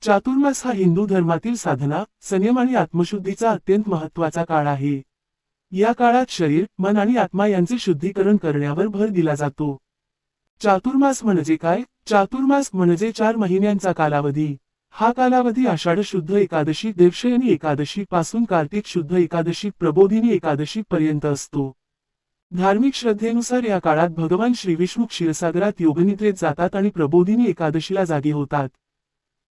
चातुर्मास हा हिंदू धर्मातील साधना, संयम आणि आत्मशुद्धीचा अत्यंत महत्त्वाचा काळ आहे. या काळात शरीर, मन आणि आत्मा यांचे शुद्धीकरण करण्यावर भर दिला जातो. चातुर्मास म्हणजे काय? चातुर्मास म्हणजे 4 महिन्यांचा कालावधी. हा कालावधी आषाढ शुद्ध एकादशी देवशयनी एकादशी पासून कार्तिक शुद्ध एकादशी प्रबोधिनी एकादशी पर्यंत असतो. धार्मिक श्रद्धेनुसार या काळात भगवान श्री विष्णू क्षीरसागरात योगनिद्रेत जातात आणि प्रबोधिनी एकादशीला जागी होतात.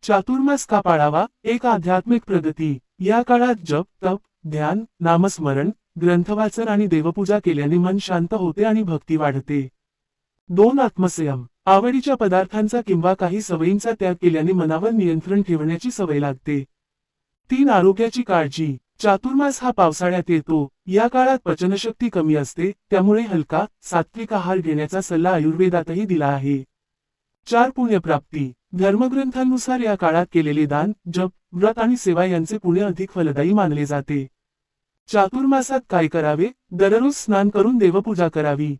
चातुर्मास का पाळावा? एक आध्यात्मिक प्रगती. या काळात जप, तप, ध्यान, नामस्मरण, ग्रंथवाचन आणि देवपूजा केल्याने मन शांत होते आणि भक्ती वाढते. 2 आत्मसंयम. आवडीच्या पदार्थांचा किंवा काही सवयींचा त्याग केल्याने मनावर नियंत्रण ठेवण्याची सवय लागते. 3 आरोग्याची काळजी. चातुर्मास हा पावसाळ्यात येतो. या काळात पचनशक्ती कमी असते, त्यामुळे हलका, सात्विक आहार घेण्याचा सल्ला आयुर्वेदातही दिला आहे. 4 पुण्यप्राप्ती. धर्मग्रंथांनुसार या काळात केलेले दान, जप, व्रत आणि सेवा यांचे पुण्य अधिक फलदायी मानले जाते. चातुर्मासात काय करावे? दररोज स्नान करून देवपूजा करावी.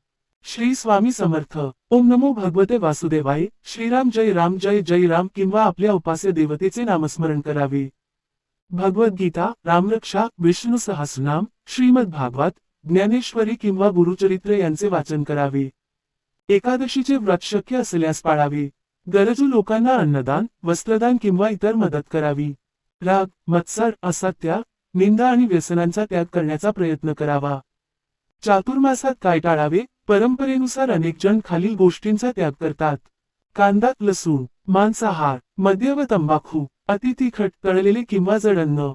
श्री स्वामी समर्थ. ओम नमो भगवते वासुदेवाय. श्रीराम जय जय राम किंवा आपल्या उपास्य देवतेचे नामस्मरण करावे. भगवद्गीता, रामरक्षा, विष्णू सहस्रनाम, श्रीमद भागवत, ज्ञानेश्वरी किंवा गुरुचरित्र यांचे वाचन करावे. एकादशीचे व्रत शक्य असल्यास पाळावे. गरजू लोकांना अन्नदान, वस्त्रदान किंवा इतर मदत करावी. राग, मत्सर, असत्य, निंदा आणि व्यसनांचा त्याग करण्याचा प्रयत्न करावा. चातुर्मासात काय टाळावे? परंपरेनुसार अनेक जण खालील गोष्टींचा त्याग करतात. कांदा, लसूण, मांसाहार, मद्य व तंबाखू, अति तिखट, तळलेले किंवा जड अन्न,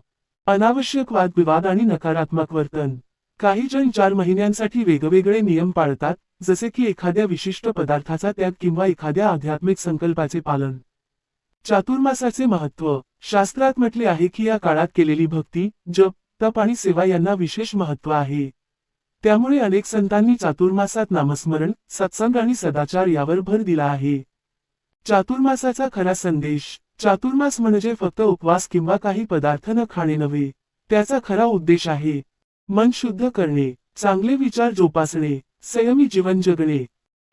अनावश्यक वादविवाद आणि नकारात्मक वर्तन. काही जण 4 महिन्यांसाठी वेगवेगळे नियम पाळतात, जसे की एखाद्या विशिष्ट पदार्थाचा त्याग किंवा एखाद्या आध्यात्मिक संकल्पाचे पालन. चातुर्मासाचे महत्त्व. शास्त्रात म्हटले आहे की या काळात केलेली भक्ती, जप, तप आणि सेवा यांना विशेष महत्त्व आहे. त्यामुळे अनेक संतांनी चातुर्मासात नामस्मरण, सत्संग आणि सदाचार यावर भर दिला आहे. चातुर्मासाचा खरा संदेश. चातुर्मास म्हणजे फक्त उपवास किंवा काही पदार्थ न खाणे नव्हे. त्याचा खरा उद्देश आहे मन शुद्ध करणे, चांगले विचार जोपासणे, संयमी जीवन जगणे,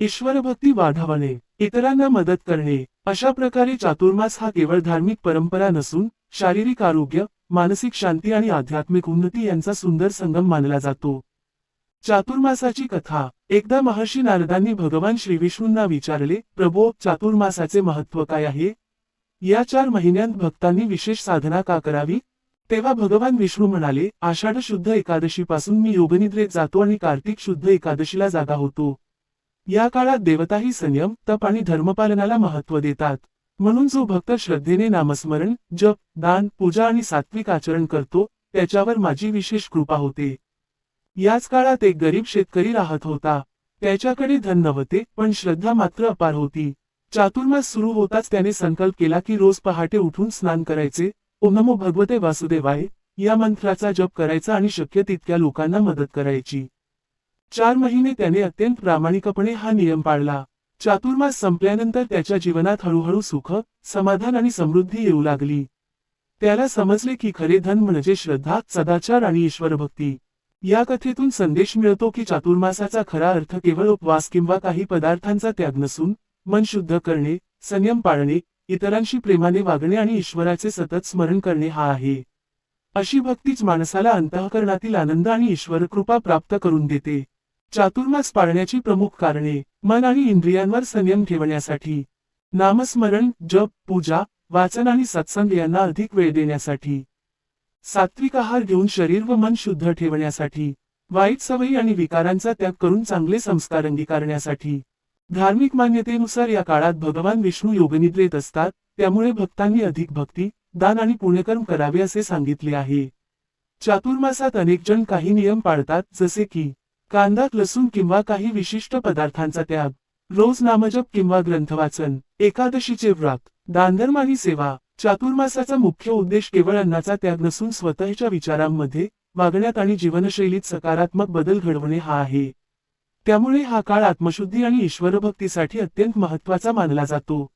ईश्वरभक्ती वाढवणे, इतरांना मदत करणे. अशा प्रकारे चातुर्मास हा केवळ धार्मिक परंपरा नसून शारीरिक आरोग्य, मानसिक शांती आणि आध्यात्मिक उन्नती यांचा सुंदर संगम मानला जातो. चातुर्मासाची कथा. एकदा महर्षी नारदांनी भगवान श्रीविष्णूंना विचारले, प्रभो, चातुर्मासाचे महत्त्व काय आहे? या 4 महिन्यांत भक्तांनी विशेष साधना का करावी? तेव्हा भगवान विष्णू म्हणाले, आषाढ शुद्ध एकादशीपासून मी योगनिद्रेत जातो आणि कार्तिक शुद्ध एकादशीला जागा होतो. या काळात देवताही संयम, तप आणि धर्मपालनाला महत्त्व देतात. म्हणून जो भक्त श्रद्धेने नामस्मरण, जप, दान, पूजा आणि सात्विक आचरण करतो, त्याच्यावर माझी विशेष कृपा होते. याच काळात एक गरीब शेतकरी राहत होता. त्याच्याकडे धन नव्हते, पण श्रद्धा मात्र अपार होती. चातुर्मास सुरू होताच त्याने संकल्प केला की रोज पहाटे उठून स्नान करायचे, ओम नमो भगवते वासुदेवाय या मंत्राचा जप करायचा आणि शक्य तितक्या लोकांना मदत करायची. 4 महिने त्याने अत्यंत प्रामाणिकपणे हा नियम पाळला. चातुर्मास संपल्यानंतर त्याच्या जीवनात हळूहळू सुख, समाधान आणि समृद्धी येऊ लागली. त्याला समजले की खरे धन म्हणजे श्रद्धा, सदाचार आणि ईश्वरभक्ती. या कथेतून संदेश मिळतो की चातुर्मासाचा खरा अर्थ केवळ उपवास किंवा काही पदार्थांचा त्याग नसून मन शुद्ध करणे, संयम पाळणे, इतरांशी प्रेमाने वागणे आणि ईश्वराचे सतत स्मरण करणे हा आहे. अशी भक्तीच माणसाला अंतःकरणातील आनंद आणि ईश्वरकृपा प्राप्त करून देते. चातुर्मास पाळण्याची प्रमुख कारणे. मन आणि इंद्रियांवर संयम ठेवण्यासाठी, नामस्मरण, जप, पूजा, वाचन आणि सत्संग यांना अधिक वेळ देण्यासाठी, सात्विक आहार घेऊन शरीर व मन शुद्ध ठेवण्यासाठी, वाईट सवयी आणि विकारांचा त्याग करून चांगले संस्कार अंगीकारण्यासाठी. धार्मिक मान्यतेनुसार या काळात भगवान विष्णू योगनिद्रेत असतात, त्यामुळे भक्तांनी अधिक भक्ती, दान आणि पुण्यकर्म करावे असे सांगितले आहे. चातुर्मासात अनेक जण काही नियम पाळतात, जसे की कांदा, लसूण किंवा काही विशिष्ट पदार्थांचा त्याग, रोज नामजप किंवा ग्रंथवाचन, एकादशीचे व्रत, दानधर्म आणि सेवा. चातुर्मासाचा मुख्य उद्देश केवळ अन्नाचा त्याग नसून स्वतःच्या विचारांमध्ये, वागण्यात आणि जीवनशैलीत सकारात्मक बदल घडवणे हा आहे. त्यामुळे हा काळ आत्मशुद्धी आणि ईश्वरभक्तीसाठी अत्यंत महत्त्वाचा मानला जातो.